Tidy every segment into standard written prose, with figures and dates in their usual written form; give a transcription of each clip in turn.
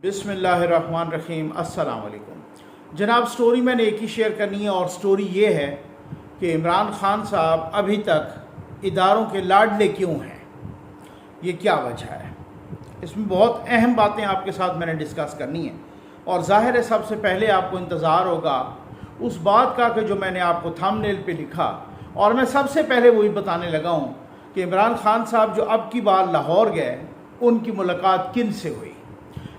بسم اللہ الرحمن الرحیم۔ السلام علیکم جناب۔ سٹوری میں نے ایک ہی شیئر کرنی ہے اور سٹوری یہ ہے کہ عمران خان صاحب ابھی تک اداروں کے لاڈلے کیوں ہیں، یہ کیا وجہ ہے۔ اس میں بہت اہم باتیں آپ کے ساتھ میں نے ڈسکس کرنی ہیں، اور ظاہر ہے سب سے پہلے آپ کو انتظار ہوگا اس بات کا کہ جو میں نے آپ کو تھم نیل پہ لکھا، اور میں سب سے پہلے وہی بتانے لگا ہوں کہ عمران خان صاحب جو اب کی بار لاہور گئے ان کی ملاقات کن سے ہوئی،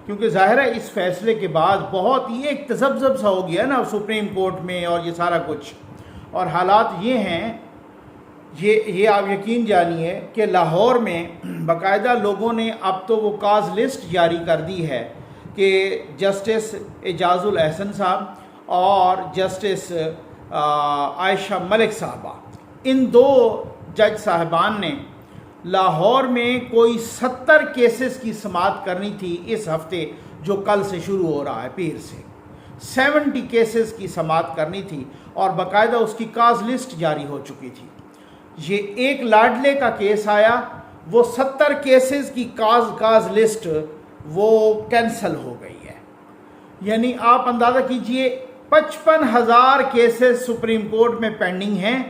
کیونکہ ظاہر ہے اس فیصلے کے بعد بہت ہی ایک تذبذب سا ہو گیا نا سپریم کورٹ میں اور یہ سارا کچھ، اور حالات یہ ہیں، یہ آپ یقین جانیے کہ لاہور میں باقاعدہ لوگوں نے اب تو وہ کاز لسٹ جاری کر دی ہے کہ جسٹس اعجاز الاحسن صاحب اور جسٹس عائشہ ملک صاحبہ، ان دو جج صاحبان نے لاہور میں کوئی 70 کیسز کی سماعت کرنی تھی اس ہفتے جو کل سے شروع ہو رہا ہے، پیر سے 70 کیسز کی سماعت کرنی تھی، اور باقاعدہ اس کی کاز لسٹ جاری ہو چکی تھی۔ یہ ایک لاڈلے کا کیس آیا، وہ 70 کیسز کی کاز لسٹ وہ کینسل ہو گئی ہے، یعنی آپ اندازہ کیجئے 55,000 کیسز سپریم کورٹ میں پینڈنگ ہیں،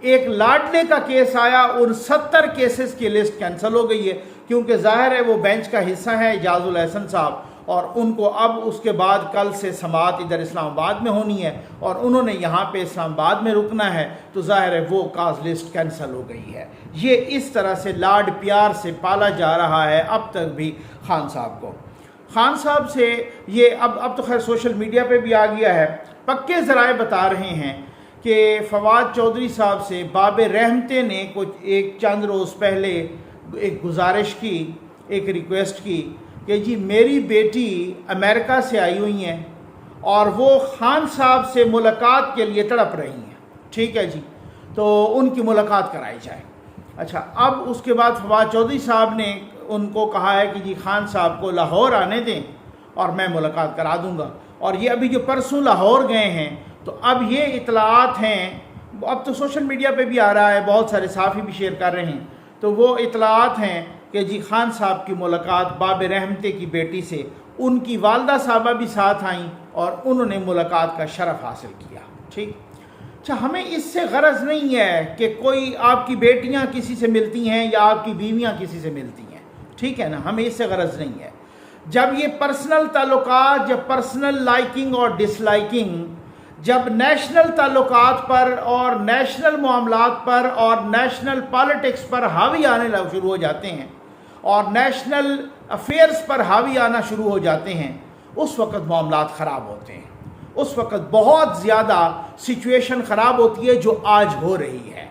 ایک لاڈلے کا کیس آیا، ان 70 کیسز کی لسٹ کینسل ہو گئی ہے، کیونکہ ظاہر ہے وہ بینچ کا حصہ ہے اعجاز الاحسن صاحب، اور ان کو اب اس کے بعد کل سے سماعت ادھر اسلام آباد میں ہونی ہے، اور انہوں نے یہاں پہ اسلام آباد میں رکنا ہے، تو ظاہر ہے وہ کاز لسٹ کینسل ہو گئی ہے۔ یہ اس طرح سے لاڈ پیار سے پالا جا رہا ہے اب تک بھی خان صاحب کو۔ خان صاحب سے یہ اب تو خیر سوشل میڈیا پہ بھی آ گیا ہے، پکے ذرائع بتا رہے ہیں کہ فواد چودھری صاحب سے باب رحمتے نے کچھ ایک چند روز پہلے ایک گزارش کی، ایک ریکویسٹ کی کہ جی میری بیٹی امریکہ سے آئی ہوئی ہیں اور وہ خان صاحب سے ملاقات کے لیے تڑپ رہی ہیں، ٹھیک ہے جی، تو ان کی ملاقات کرائی جائے۔ اچھا، اب اس کے بعد فواد چودھری صاحب نے ان کو کہا ہے کہ جی خان صاحب کو لاہور آنے دیں اور میں ملاقات کرا دوں گا، اور یہ ابھی جو پرسوں لاہور گئے ہیں، تو اب یہ اطلاعات ہیں، اب تو سوشل میڈیا پہ بھی آ رہا ہے، بہت سارے صحافی بھی شیئر کر رہے ہیں، تو وہ اطلاعات ہیں کہ جی خان صاحب کی ملاقات باب رحمتے کی بیٹی سے، ان کی والدہ صاحبہ بھی ساتھ آئیں اور انہوں نے ملاقات کا شرف حاصل کیا، ٹھیک۔ اچھا، ہمیں اس سے غرض نہیں ہے کہ کوئی آپ کی بیٹیاں کسی سے ملتی ہیں یا آپ کی بیویاں کسی سے ملتی ہیں، ٹھیک ہے نا، ہمیں اس سے غرض نہیں ہے۔ جب یہ پرسنل تعلقات، جب پرسنل لائکنگ اور ڈس لائکنگ، جب نیشنل تعلقات پر اور نیشنل معاملات پر اور نیشنل پالیٹکس پر حاوی آنے شروع ہو جاتے ہیں اور نیشنل افیئرز پر حاوی آنا شروع ہو جاتے ہیں، اس وقت معاملات خراب ہوتے ہیں، اس وقت بہت زیادہ سچویشن خراب ہوتی ہے، جو آج ہو رہی ہے،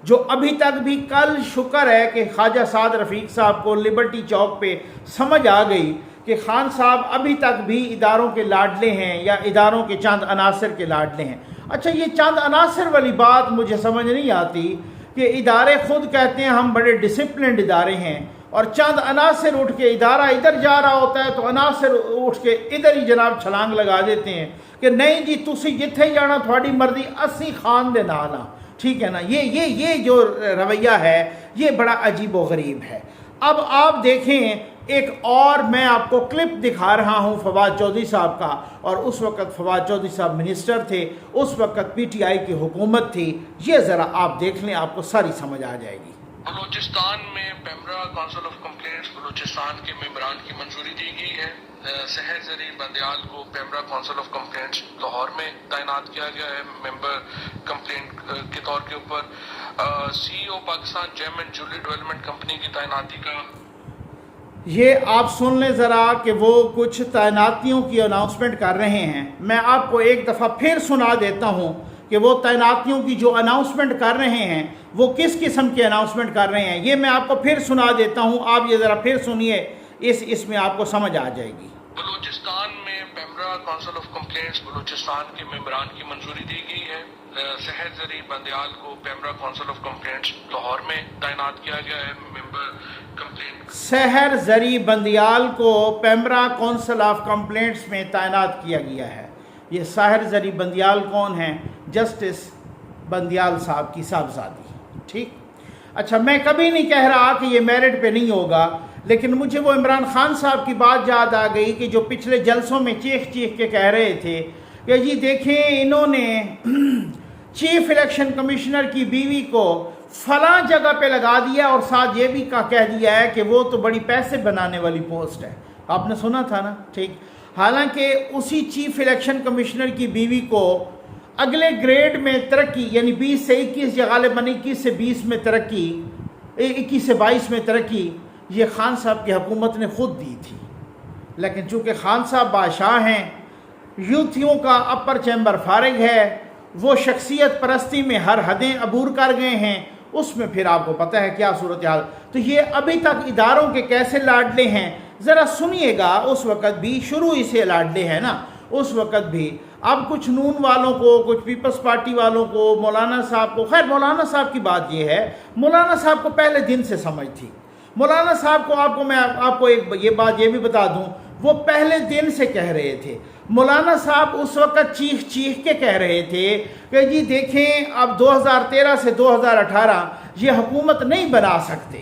جو ابھی تک بھی کل شکر ہے کہ خواجہ سعد رفیق صاحب کو لبرٹی چوک پہ سمجھ آ گئی کہ خان صاحب ابھی تک بھی اداروں کے لاڈلے ہیں یا اداروں کے چند عناصر کے لاڈلے ہیں۔ اچھا، یہ چند عناصر والی بات مجھے سمجھ نہیں آتی کہ ادارے خود کہتے ہیں ہم بڑے ڈسپلنڈ ادارے ہیں، اور چند عناصر اٹھ کے ادارہ ادھر جا رہا ہوتا ہے تو عناصر اٹھ کے ادھر ہی جناب چھلانگ لگا دیتے ہیں کہ نہیں جی تسی جتھے جانا تھوڑی مرضی، اسی خان دے نال ہاں، ٹھیک ہے نا۔ یہ جو رویہ ہے یہ بڑا عجیب و غریب ہے۔ اب آپ دیکھیں، ایک اور میں آپ کو کلپ دکھا رہا ہوں فواد چودھری صاحب کا، اور اس وقت فواد چودھری صاحب منسٹر تھے، اس وقت پی ٹی آئی کی حکومت تھی، یہ ذرا آپ دیکھ لیں، آپ کو ساری سمجھ آ جائے گی۔ بلوچستان میں PEMRA council of complaints Balochistan کے ممبران کی منظوری دی گئی ہے۔ سحر زری بندیال کو PEMRA council of complaints Lahore میں تعینات کیا گیا ہے ممبر کمپلینٹ کے طور کے اوپر۔ سی او پاکستان چیئرمین جولی ڈیولپمنٹ کمپنی کی تعیناتی کا یہ آپ سن لیں ذرا کہ وہ کچھ تعیناتیوں کی اناؤنسمنٹ کر رہے ہیں۔ میں آپ کو ایک دفعہ پھر سنا دیتا ہوں کہ وہ تعیناتیوں کی جو اناؤنسمنٹ کر رہے ہیں وہ کس قسم کی اناؤنسمنٹ کر رہے ہیں، یہ میں آپ کو پھر سنا دیتا ہوں، آپ یہ ذرا پھر سنیے، اس میں آپ کو سمجھ آ جائے گی۔ بلوچستان میں PEMRA council of complaints Balochistan کے ممبران کی منظوری دی گئی ہے۔ سحر زری بندیال کو PEMRA council of complaints Lahore میں تعینات کیا گیا ہے ممبر کمپلینٹ۔ سحر زری بندیال کو پیمرا کونسل آف کمپلینٹس میں تعینات کیا گیا ہے۔ یہ سحر زری بندیال کون ہیں؟ جسٹس بندیال صاحب کی صاحبزادی، ٹھیک۔ اچھا، میں کبھی نہیں کہہ رہا کہ یہ میرٹ پہ نہیں ہوگا، لیکن مجھے وہ عمران خان صاحب کی بات یاد آ گئی کہ جو پچھلے جلسوں میں چیخ چیخ کے کہہ رہے تھے کہ جی دیکھیں انہوں نے چیف الیکشن کمشنر کی بیوی کو فلاں جگہ پہ لگا دیا اور ساتھ یہ بھی کہہ دیا ہے کہ وہ تو بڑی پیسے بنانے والی پوسٹ ہے. آپ نے سنا تھا نا؟ ٹھیک. حالانکہ اسی چیف الیکشن کمشنر کی بیوی کو اگلے گریڈ میں ترقی یعنی 20 سے 21 یا غالباً 21 سے 20 میں ترقی 21 سے 22 میں ترقی یہ خان صاحب کی حکومت نے خود دی تھی. لیکن چونکہ خان صاحب بادشاہ ہیں، یوتھیوں کا اپر چیمبر فارغ ہے، وہ شخصیت پرستی میں ہر حدیں عبور کر گئے ہیں، اس میں پھر آپ کو پتہ ہے کیا صورتحال. تو یہ ابھی تک اداروں کے کیسے لاڈلے ہیں ذرا سنیے گا. اس وقت بھی شروع ہی سے لاڈلے ہیں نا، اس وقت بھی. اب کچھ نون والوں کو، کچھ پیپلز پارٹی والوں کو، مولانا صاحب کو، خیر مولانا صاحب کی بات یہ ہے، مولانا صاحب کو پہلے دن سے سمجھ تھی. مولانا صاحب کو میں آپ کو ایک یہ بات یہ بھی بتا دوں، وہ پہلے دن سے کہہ رہے تھے. مولانا صاحب اس وقت چیخ چیخ کے کہہ رہے تھے کہ جی دیکھیں اب 2013 سے 2018 یہ حکومت نہیں بنا سکتے.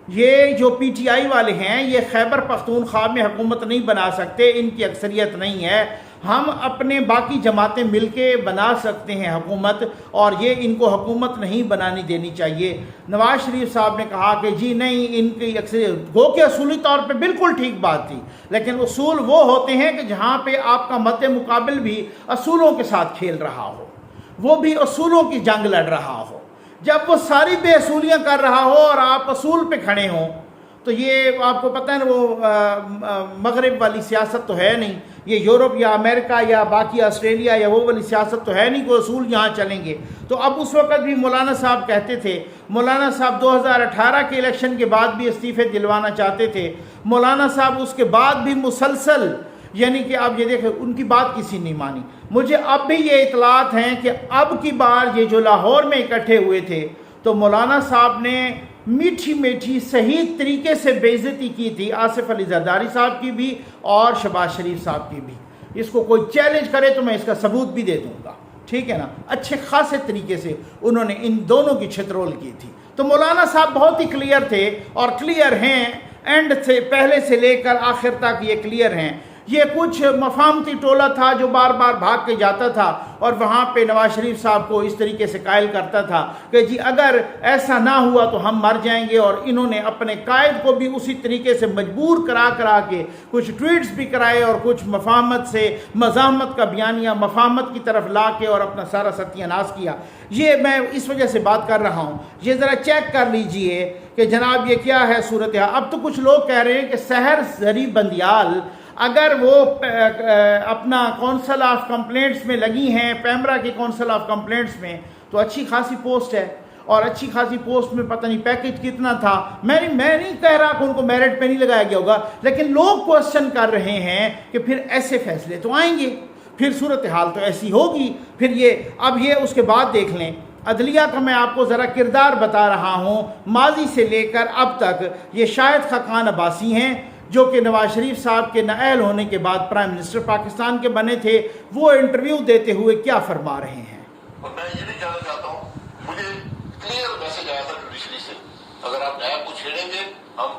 یہ جو پی ٹی آئی والے ہیں یہ خیبر پختونخوا میں حکومت نہیں بنا سکتے، ان کی اکثریت نہیں ہے، ہم اپنے باقی جماعتیں مل کے بنا سکتے ہیں حکومت، اور یہ ان کو حکومت نہیں بنانی دینی چاہیے. نواز شریف صاحب نے کہا کہ جی نہیں، ان کی اکثریت گو کہ اصولی طور پہ بالکل ٹھیک بات تھی، لیکن اصول وہ ہوتے ہیں کہ جہاں پہ آپ کا مد مقابل بھی اصولوں کے ساتھ کھیل رہا ہو، وہ بھی اصولوں کی جنگ لڑ رہا ہو. جب وہ ساری بے اصولیاں کر رہا ہو اور آپ اصول پہ کھڑے ہوں تو یہ آپ کو پتہ ہے نا، وہ مغرب والی سیاست تو ہے نہیں، یہ یورپ یا امریکہ یا باقی آسٹریلیا یا وہ والی سیاست تو ہے نہیں کہ اصول یہاں چلیں گے. تو اب اس وقت بھی مولانا صاحب کہتے تھے، مولانا صاحب 2018 کے الیکشن کے بعد بھی استعفے دلوانا چاہتے تھے. مولانا صاحب اس کے بعد بھی مسلسل، یعنی کہ اب یہ دیکھیں ان کی بات کسی نہیں مانی. مجھے اب بھی یہ اطلاعات ہیں کہ اب کی بار یہ جو لاہور میں اکٹھے ہوئے تھے تو مولانا صاحب نے میٹھی میٹھی صحیح طریقے سے بے عزتی کی تھی آصف علی زرداری صاحب کی بھی اور شہباز شریف صاحب کی بھی. اس کو کوئی چیلنج کرے تو میں اس کا ثبوت بھی دے دوں گا، ٹھیک ہے نا. اچھے خاصے طریقے سے انہوں نے ان دونوں کی چھترول کی تھی. تو مولانا صاحب بہت ہی کلیئر تھے اور کلیئر ہیں، اینڈ سے پہلے سے لے کر آخر تک یہ کلیئر ہیں. یہ کچھ مفاہمتی ٹولہ تھا جو بار بار بھاگ کے جاتا تھا اور وہاں پہ نواز شریف صاحب کو اس طریقے سے قائل کرتا تھا کہ جی اگر ایسا نہ ہوا تو ہم مر جائیں گے. اور انہوں نے اپنے قائد کو بھی اسی طریقے سے مجبور کرا کے کچھ ٹویٹس بھی کرائے اور کچھ مفاہمت سے مزاحمت کا بیانیہ مفاہمت کی طرف لا کے اور اپنا سارا ستیہ ناش کیا. یہ میں اس وجہ سے بات کر رہا ہوں، یہ ذرا چیک کر لیجئے کہ جناب یہ کیا ہے صورتحال. اب تو کچھ لوگ کہہ رہے ہیں کہ سحر زری بندیال اگر وہ اپنا کونسل آف کمپلینٹس میں لگی ہیں، پیمرا کی کونسل آف کمپلینٹس میں، تو اچھی خاصی پوسٹ ہے، اور اچھی خاصی پوسٹ میں پتہ نہیں پیکج کتنا تھا. میں نہیں کہہ رہا کہ ان کو میرٹ پہ نہیں لگایا گیا ہوگا، لیکن لوگ کوشچن کر رہے ہیں کہ پھر ایسے فیصلے تو آئیں گے، پھر صورتحال تو ایسی ہوگی. پھر یہ اس کے بعد دیکھ لیں عدلیہ کا میں آپ کو ذرا کردار بتا رہا ہوں ماضی سے لے کر اب تک. یہ شاہد خاقان عباسی ہیں جو کہ نواز شریف صاحب کے نااہل ہونے کے بعد پرائم منسٹر پاکستان کے بنے تھے. وہ انٹرویو دیتے ہوئے کیا فرما رہے ہیں؟ اور میں یہ بھی جاننا چاہتا ہوں، مجھے کلیئر میسج آیا تھا جوڈیشری سے، اگر آپ نیا کچھ چھیڑیں گے ہم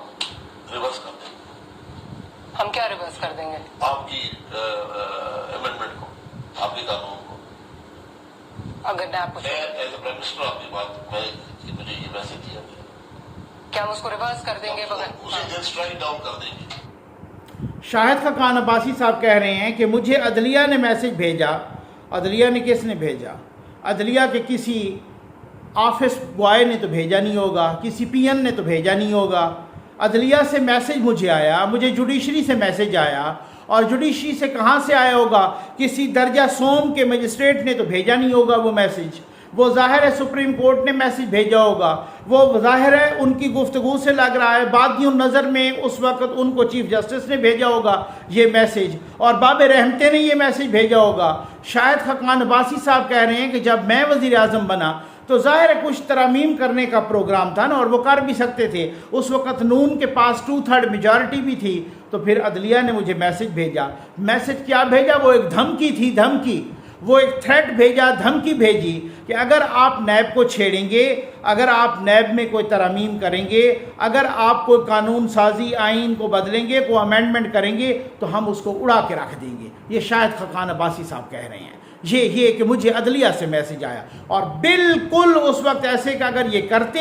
ریورس کر دیں گے. ہم کیا ریورس کر دیں گے؟ آپ کی امینڈمنٹ کو، آپ کے قانون کو. اگر میں آپ کو ایز اے پرائم منسٹر آپ کی بات مجھے یہ میسج دیا گیا، کیا ہم اس کو ریورس کر دیں گے؟ اسے جلد اسٹرائک ڈاؤن کر دیں گے. شاہد خاقان عباسی صاحب کہہ رہے ہیں کہ مجھے عدلیہ نے میسج بھیجا. عدلیہ نے کس نے بھیجا؟ عدلیہ کے کسی آفس بوائے نے تو بھیجا نہیں ہوگا، کسی پی این نے تو بھیجا نہیں ہوگا. عدلیہ سے میسج مجھے آیا، مجھے جوڈیشری سے میسج آیا، اور جوڈیشری سے کہاں سے آیا ہوگا؟ کسی درجہ سوم کے مجسٹریٹ نے تو بھیجا نہیں ہوگا وہ میسج. وہ ظاہر ہے سپریم کورٹ نے میسج بھیجا ہوگا، وہ ظاہر ہے ان کی گفتگو سے لگ رہا ہے بادی النظر میں اس وقت ان کو چیف جسٹس نے بھیجا ہوگا یہ میسج، اور باب رحمتے نے یہ میسج بھیجا ہوگا. شاہد خاقان عباسی صاحب کہہ رہے ہیں کہ جب میں وزیر اعظم بنا تو ظاہر ہے کچھ ترامیم کرنے کا پروگرام تھا نا، اور وہ کر بھی سکتے تھے. اس وقت نون کے پاس 2/3 میجارٹی بھی تھی. تو پھر عدلیہ نے مجھے میسج بھیجا. میسج کیا بھیجا؟ وہ ایک دھمکی تھی، دھمکی. وہ ایک تھریٹ بھیجا، دھمکی بھیجی کہ اگر آپ نیب کو چھیڑیں گے، اگر آپ نیب میں کوئی ترامیم کریں گے، اگر آپ کوئی قانون سازی آئین کو بدلیں گے، کوئی امینڈمنٹ کریں گے تو ہم اس کو اڑا کے رکھ دیں گے۔ یہ شاہد خاقان عباسی صاحب کہہ رہے ہیں، یہ کہ مجھے عدلیہ سے میسج آیا، اور بالکل اس وقت ایسے کہ اگر یہ کرتے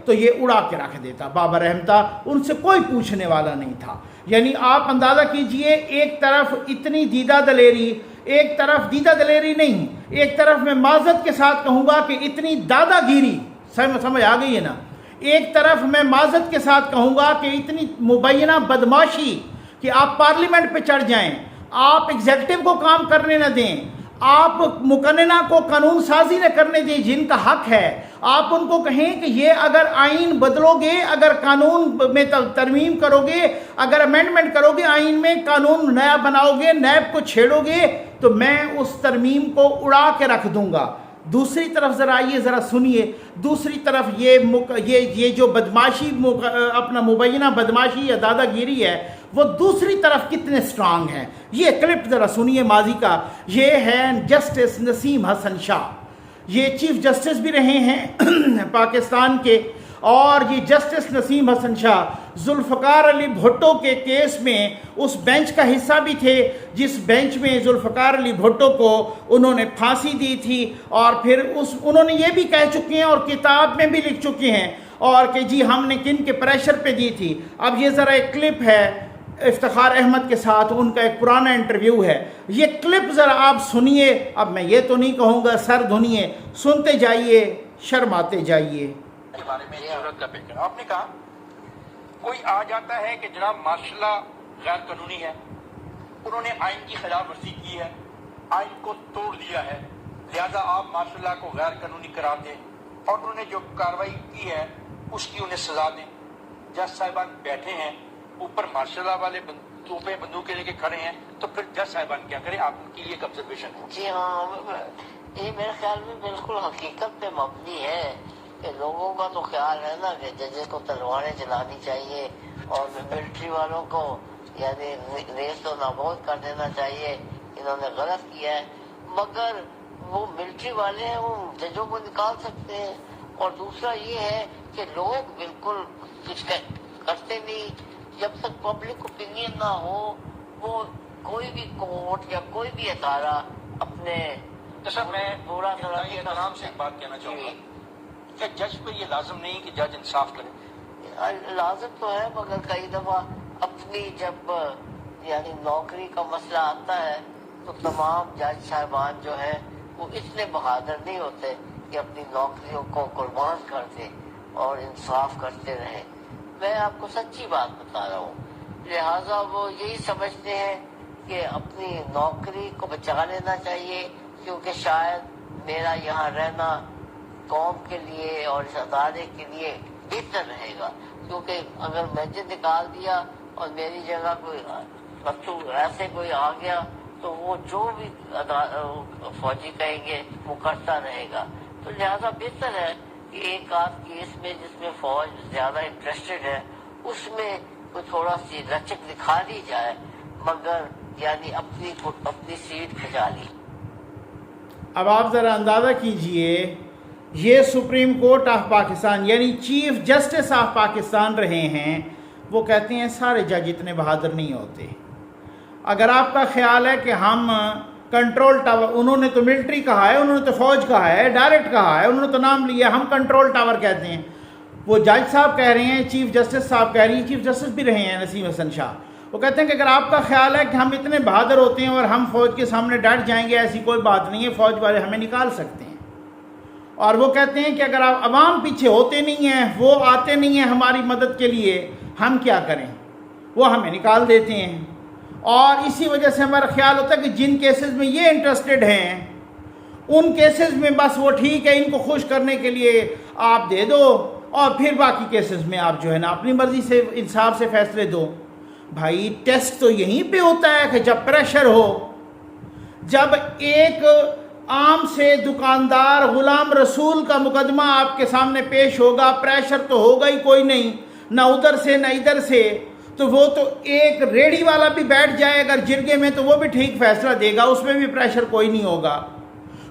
تو یہ اڑا کے رکھ دیتا۔ بابر احمد تھا، ان سے کوئی پوچھنے والا نہیں تھا۔ یعنی آپ اندازہ کیجئے، ایک طرف اتنی دیدہ دلیری، ایک طرف دیدہ دلیری نہیں، ایک طرف میں معذرت کے ساتھ کہوں گا کہ اتنی دادا گیری، سمجھ آ گئی ہے نا، ایک طرف میں معذرت کے ساتھ کہوں گا کہ اتنی مبینہ بدماشی کہ آپ پارلیمنٹ پہ چڑھ جائیں، آپ ایگزیکٹو کو کام کرنے نہ دیں، آپ مقننہ کو قانون سازی نہ کرنے دیں جن کا حق ہے، آپ ان کو کہیں کہ یہ اگر آئین بدلو گے، اگر قانون میں ترمیم کرو گے، اگر امینڈمنٹ کرو گے، آئین میں قانون نیا بناؤ گے، نیب کو چھیڑو گے تو میں اس ترمیم کو اڑا کے رکھ دوں گا۔ دوسری طرف ذرا آئیے، ذرا سنیے، دوسری طرف یہ جو بدماشی، اپنا مبینہ بدماشی یا دادا گیری ہے، وہ دوسری طرف کتنے سٹرانگ ہیں۔ یہ کلپ ذرا سنیے ماضی کا، یہ ہے جسٹس نسیم حسن شاہ، یہ چیف جسٹس بھی رہے ہیں پاکستان کے، اور یہ جسٹس نسیم حسن شاہ ذوالفقار علی بھٹو کے کیس میں اس بینچ کا حصہ بھی تھے جس بینچ میں ذوالفقار علی بھٹو کو انہوں نے پھانسی دی تھی، اور پھر انہوں نے یہ بھی کہہ چکے ہیں اور کتاب میں بھی لکھ چکے ہیں اور کہ جی ہم نے کن کے پریشر پہ دی تھی۔ اب یہ ذرا ایک کلپ ہے افتخار احمد کے ساتھ، ان کا ایک پرانا انٹرویو ہے، یہ کلپ ذرا آپ سنیے۔ اب میں یہ تو نہیں کہوں گا سر دھنیے، سنتے جائیے، شرماتے جائیے۔ کے بارے میں ضرورت کا پیکر آپ نے کہا کوئی آ جاتا ہے کہ جناب ماشاء اللہ غیر قانونی ہے، انہوں نے آئین کی خلاف ورزی کی ہے، آئین کو توڑ دیا ہے، لہذا آپ ماشاء اللہ کو غیر قانونی قرار دیں اور انہوں نے جو کارروائی کی ہے اس کی انہیں سزا دیں۔ جج صاحبان بیٹھے ہیں اوپر ماشاء اللہ والے توپیں بندوقیں لے کے کھڑے ہیں، تو پھر جج صاحبان کیا کریں؟ آپ کی یہ آبزرویشن ہے؟ جی ہاں، یہ میرے خیال میں بالکل حقیقت پہ مبنی ہے کہ لوگوں کا تو خیال ہے نا کہ ججز کو تلواریں چلانی چاہیے اور ملٹری والوں کو یعنی ریس و نابود کر دینا چاہیے، انہوں نے غلط کیا ہے، مگر وہ ملٹری والے ہیں وہ ججوں کو نکال سکتے ہیں۔ اور دوسرا یہ ہے کہ لوگ بالکل کچھ کرتے نہیں، جب تک پبلک اوپینین نہ ہو وہ کوئی بھی کورٹ یا کوئی بھی ادارہ اپنے سر میں پورا احترام سے ایک بات کہنا چاہوں گا کہ جج پہ یہ لازم نہیں کہ جج انصاف کرے، لازم تو ہے، مگر کئی دفعہ اپنی جب یعنی نوکری کا مسئلہ آتا ہے تو تمام جج صاحبان جو ہے وہ اتنے بہادر نہیں ہوتے کہ اپنی نوکریوں کو قربان کر دیں اور انصاف کرتے رہیں۔ میں آپ کو سچی بات بتا رہا ہوں، لہٰذا وہ یہی سمجھتے ہیں کہ اپنی نوکری کو بچا لینا چاہیے، کیونکہ شاید میرا یہاں رہنا قوم کے لیے اور اس ادارے کے لیے بہتر رہے گا، کیونکہ اگر میں نکال دیا اور میری جگہ کوئی ایسے کوئی آ گیا تو وہ جو بھی فوجی کہیں گے وہ کرتا رہے گا۔ تو لہذا بہتر ہے کہ ایک آدھ کیس میں جس میں فوج زیادہ انٹرسٹڈ ہے اس میں کوئی تھوڑا سی لچک دکھا لی جائے، مگر یعنی اپنی سیٹ بچا لی۔ اب آپ ذرا اندازہ کیجئے، یہ سپریم کورٹ آف پاکستان یعنی چیف جسٹس آف پاکستان رہے ہیں، وہ کہتے ہیں سارے جج اتنے بہادر نہیں ہوتے۔ اگر آپ کا خیال ہے کہ ہم کنٹرول ٹاور، انہوں نے تو ملٹری کہا ہے، انہوں نے تو فوج کہا ہے، ڈائریکٹ کہا ہے، انہوں نے تو نام لیا، ہم کنٹرول ٹاور کہتے ہیں۔ وہ جج صاحب کہہ رہے ہیں، چیف جسٹس صاحب کہہ رہی ہیں، چیف جسٹس بھی رہے ہیں نسیم حسن شاہ، وہ کہتے ہیں کہ اگر آپ کا خیال ہے کہ ہم اتنے بہادر ہوتے ہیں اور ہم فوج کے سامنے ڈٹ جائیں گے، ایسی کوئی بات نہیں ہے، فوج والے ہمیں نکال سکتے ہیں۔ اور وہ کہتے ہیں کہ اگر آپ عوام پیچھے ہوتے نہیں ہیں، وہ آتے نہیں ہیں ہماری مدد کے لیے، ہم کیا کریں، وہ ہمیں نکال دیتے ہیں۔ اور اسی وجہ سے ہمارا خیال ہوتا ہے کہ جن کیسز میں یہ انٹرسٹڈ ہیں ان کیسز میں بس وہ ٹھیک ہے، ان کو خوش کرنے کے لیے آپ دے دو، اور پھر باقی کیسز میں آپ جو ہے نا اپنی مرضی سے انصاف سے فیصلے دو۔ بھائی ٹیسٹ تو یہیں پہ ہوتا ہے کہ جب پریشر ہو، جب ایک عام سے دکاندار غلام رسول کا مقدمہ آپ کے سامنے پیش ہوگا، پریشر تو ہوگا ہی کوئی نہیں، نہ ادھر سے نہ ادھر سے، تو وہ تو ایک ریڑھی والا بھی بیٹھ جائے اگر جرگے میں تو وہ بھی ٹھیک فیصلہ دے گا، اس میں بھی پریشر کوئی نہیں ہوگا۔